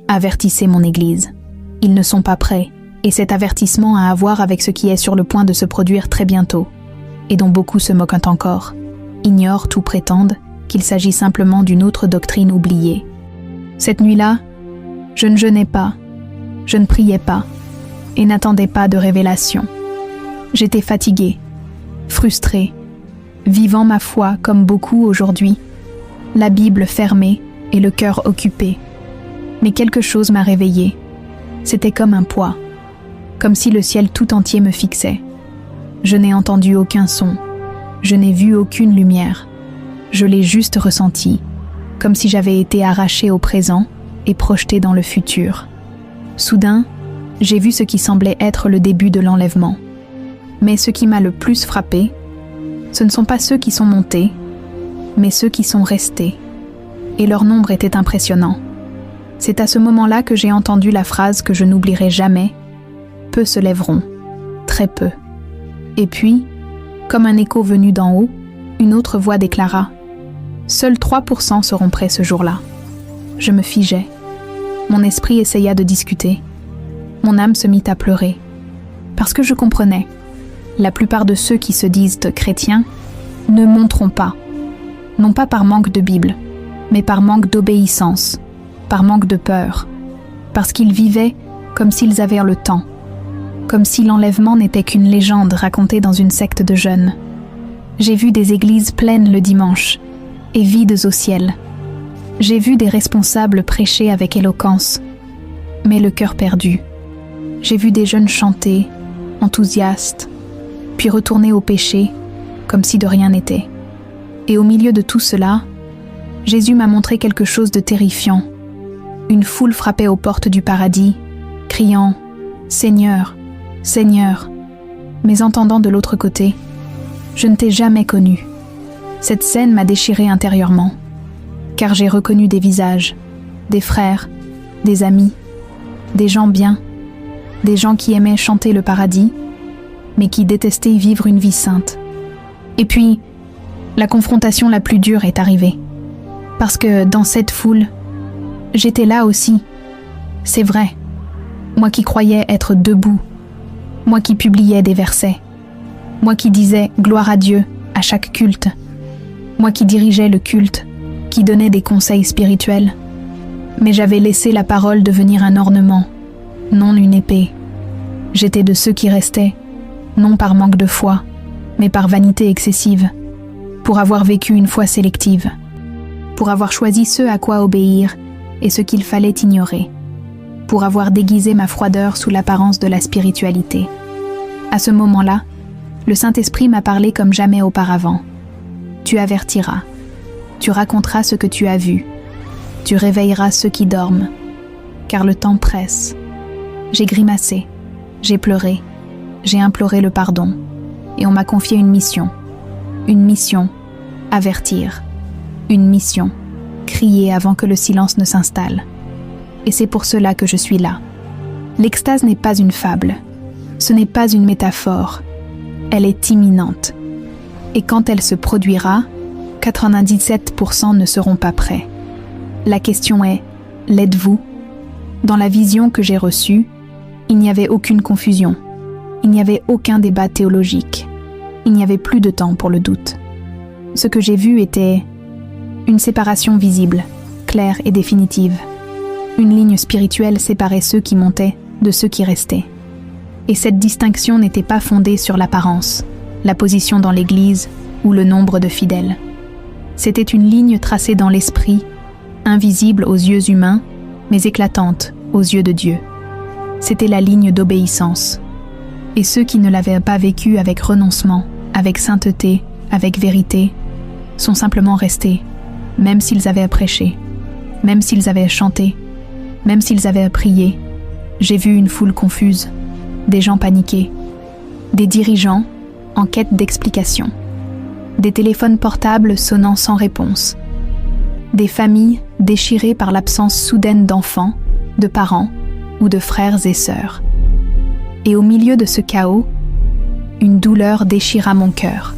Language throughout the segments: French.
Avertissez mon Église. Ils ne sont pas prêts, et cet avertissement a à voir avec ce qui est sur le point de se produire très bientôt, et dont beaucoup se moquent encore, ignorent ou prétendent qu'il s'agit simplement d'une autre doctrine oubliée. Cette nuit-là, je ne jeûnais pas, je ne priais pas, et n'attendais pas de révélation. J'étais fatiguée, frustrée, vivant ma foi comme beaucoup aujourd'hui, la Bible fermée et le cœur occupé. Mais quelque chose m'a réveillée. C'était comme un poids, comme si le ciel tout entier me fixait. Je n'ai entendu aucun son, je n'ai vu aucune lumière. Je l'ai juste ressenti, comme si j'avais été arrachée au présent et projetée dans le futur. Soudain, j'ai vu ce qui semblait être le début de l'enlèvement. Mais ce qui m'a le plus frappé, ce ne sont pas ceux qui sont montés, mais ceux qui sont restés. Et leur nombre était impressionnant. C'est à ce moment-là que j'ai entendu la phrase que je n'oublierai jamais. Peu se lèveront, très peu. Et puis, comme un écho venu d'en haut, une autre voix déclara « Seuls 3% seront prêts ce jour-là ». Je me figeai. Mon esprit essaya de discuter. Mon âme se mit à pleurer. Parce que je comprenais. La plupart de ceux qui se disent chrétiens ne monteront pas. Non pas par manque de Bible, mais par manque d'obéissance, par manque de peur. Parce qu'ils vivaient comme s'ils avaient le temps. Comme si l'enlèvement n'était qu'une légende racontée dans une secte de jeunes. J'ai vu des églises pleines le dimanche et vides au ciel. J'ai vu des responsables prêcher avec éloquence, mais le cœur perdu. J'ai vu des jeunes chanter, enthousiastes, puis retourner au péché, comme si de rien n'était. Et au milieu de tout cela, Jésus m'a montré quelque chose de terrifiant. Une foule frappait aux portes du paradis, criant « Seigneur, Seigneur !» Mais entendant de l'autre côté, « Je ne t'ai jamais connu ». Cette scène m'a déchiré intérieurement, car j'ai reconnu des visages, des frères, des amis, des gens bien, des gens qui aimaient chanter le paradis, mais qui détestaient vivre une vie sainte. Et puis, la confrontation la plus dure est arrivée. Parce que dans cette foule, j'étais là aussi. C'est vrai. Moi qui croyais être debout. Moi qui publiais des versets. Moi qui disais « Gloire à Dieu » à chaque culte. Moi qui dirigeais le culte, qui donnait des conseils spirituels. Mais j'avais laissé la parole devenir un ornement, non une épée. J'étais de ceux qui restaient, non par manque de foi, mais par vanité excessive, pour avoir vécu une foi sélective, pour avoir choisi ce à quoi obéir et ce qu'il fallait ignorer, pour avoir déguisé ma froideur sous l'apparence de la spiritualité. À ce moment-là, le Saint-Esprit m'a parlé comme jamais auparavant. Tu avertiras, tu raconteras ce que tu as vu, tu réveilleras ceux qui dorment, car le temps presse. J'ai grimacé, j'ai pleuré, j'ai imploré le pardon, et on m'a confié une mission, avertir, une mission, crier avant que le silence ne s'installe. Et c'est pour cela que je suis là. L'extase n'est pas une fable, ce n'est pas une métaphore, elle est imminente. Et quand elle se produira, 97% ne seront pas prêts. La question est, l'êtes-vous ? Dans la vision que j'ai reçue, il n'y avait aucune confusion. Il n'y avait aucun débat théologique. Il n'y avait plus de temps pour le doute. Ce que j'ai vu était une séparation visible, claire et définitive. Une ligne spirituelle séparait ceux qui montaient de ceux qui restaient. Et cette distinction n'était pas fondée sur l'apparence, la position dans l'Église ou le nombre de fidèles. C'était une ligne tracée dans l'esprit, invisible aux yeux humains, mais éclatante aux yeux de Dieu. C'était la ligne d'obéissance. Et ceux qui ne l'avaient pas vécue avec renoncement, avec sainteté, avec vérité, sont simplement restés, même s'ils avaient prêché, même s'ils avaient chanté, même s'ils avaient prié. J'ai vu une foule confuse, des gens paniqués, des dirigeants en quête d'explications, des téléphones portables sonnant sans réponse, des familles déchirées par l'absence soudaine d'enfants, de parents ou de frères et sœurs. Et au milieu de ce chaos, une douleur déchira mon cœur,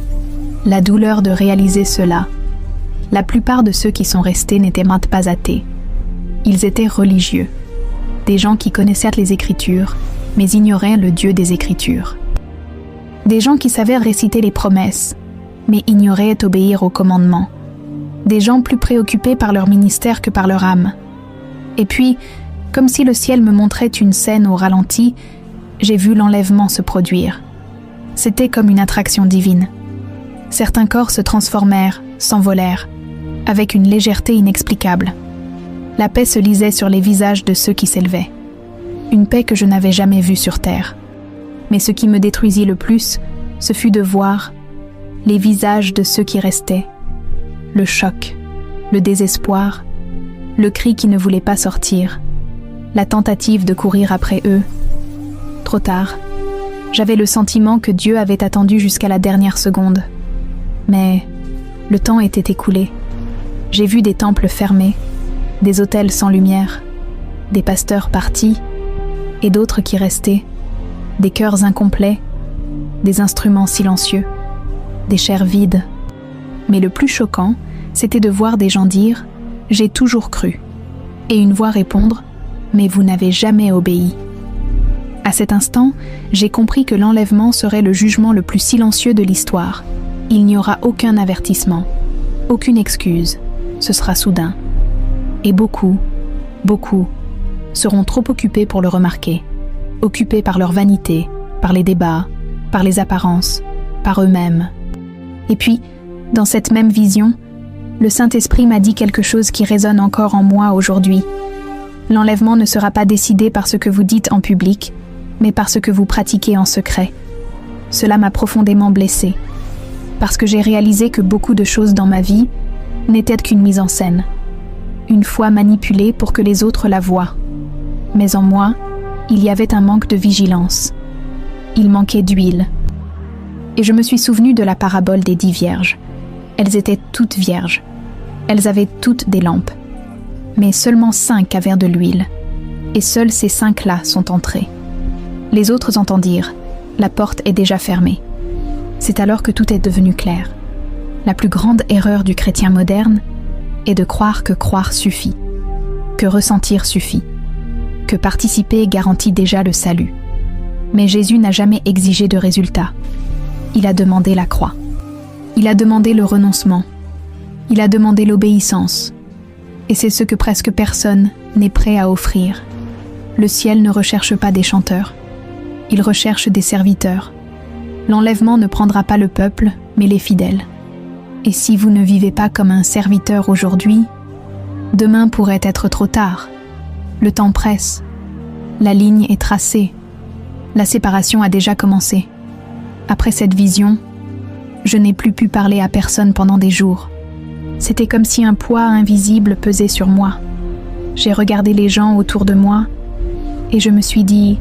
la douleur de réaliser cela. La plupart de ceux qui sont restés n'étaient pas athées. Ils étaient religieux. des gens qui connaissaient les Écritures, mais ignoraient le Dieu des Écritures. Des gens qui savaient réciter les promesses, mais ignoraient obéir aux commandements. Des gens plus préoccupés par leur ministère que par leur âme. Et puis, comme si le ciel me montrait une scène au ralenti, j'ai vu l'enlèvement se produire. C'était comme une attraction divine. Certains corps se transformèrent, s'envolèrent, avec une légèreté inexplicable. La paix se lisait sur les visages de ceux qui s'élevaient. Une paix que je n'avais jamais vue sur terre. Mais ce qui me détruisit le plus, ce fut de voir les visages de ceux qui restaient. Le choc, le désespoir, le cri qui ne voulait pas sortir, la tentative de courir après eux. Trop tard, j'avais le sentiment que Dieu avait attendu jusqu'à la dernière seconde. Mais le temps était écoulé. J'ai vu des temples fermés, des autels sans lumière, des pasteurs partis et d'autres qui restaient, des cœurs incomplets, des instruments silencieux, des chairs vides. Mais le plus choquant, c'était de voir des gens dire « J'ai toujours cru » et une voix répondre « Mais vous n'avez jamais obéi ». À cet instant, j'ai compris que l'enlèvement serait le jugement le plus silencieux de l'histoire. Il n'y aura aucun avertissement, aucune excuse, ce sera soudain. Et beaucoup seront trop occupés pour le remarquer, occupés par leur vanité, par les débats, par les apparences, par eux-mêmes. Et puis, dans cette même vision, le Saint-Esprit m'a dit quelque chose qui résonne encore en moi aujourd'hui. L'enlèvement ne sera pas décidé par ce que vous dites en public, mais par ce que vous pratiquez en secret. Cela m'a profondément blessée, parce que j'ai réalisé que beaucoup de choses dans ma vie n'étaient qu'une mise en scène, une foi manipulée pour que les autres la voient. Mais en moi, il y avait un manque de vigilance. Il manquait d'huile. Et je me suis souvenue de la parabole des 10 vierges. Elles étaient toutes vierges. Elles avaient toutes des lampes. Mais seulement 5 avaient de l'huile. Et seuls ces 5-là sont entrées. Les autres entendirent. La porte est déjà fermée. C'est alors que tout est devenu clair. La plus grande erreur du chrétien moderne est de croire que croire suffit, que ressentir suffit, que participer garantit déjà le salut. Mais Jésus n'a jamais exigé de résultat. Il a demandé la croix. Il a demandé le renoncement. Il a demandé l'obéissance. Et c'est ce que presque personne n'est prêt à offrir. Le ciel ne recherche pas des chanteurs. Il recherche des serviteurs. L'enlèvement ne prendra pas le peuple, mais les fidèles. Et si vous ne vivez pas comme un serviteur aujourd'hui, demain pourrait être trop tard. Le temps presse. La ligne est tracée. La séparation a déjà commencé. Après cette vision, je n'ai plus pu parler à personne pendant des jours. C'était comme si un poids invisible pesait sur moi. J'ai regardé les gens autour de moi et je me suis dit,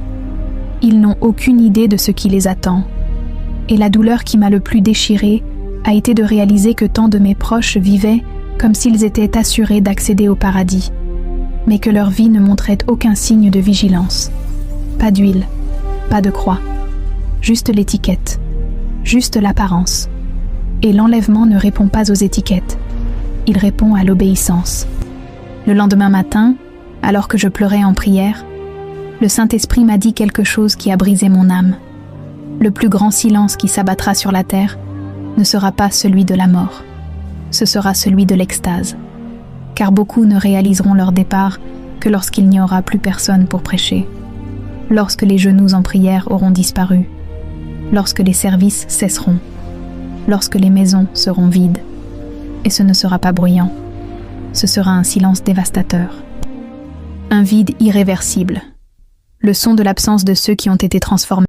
ils n'ont aucune idée de ce qui les attend. Et la douleur qui m'a le plus déchirée a été de réaliser que tant de mes proches vivaient comme s'ils étaient assurés d'accéder au paradis, mais que leur vie ne montrait aucun signe de vigilance. Pas d'huile, pas de croix, juste l'étiquette, juste l'apparence. Et l'enlèvement ne répond pas aux étiquettes, il répond à l'obéissance. Le lendemain matin, alors que je pleurais en prière, le Saint-Esprit m'a dit quelque chose qui a brisé mon âme. Le plus grand silence qui s'abattra sur la terre ne sera pas celui de la mort, ce sera celui de l'extase. Car beaucoup ne réaliseront leur départ que lorsqu'il n'y aura plus personne pour prêcher, lorsque les genoux en prière auront disparu, lorsque les services cesseront, lorsque les maisons seront vides. Et ce ne sera pas bruyant, ce sera un silence dévastateur. Un vide irréversible, le son de l'absence de ceux qui ont été transformés.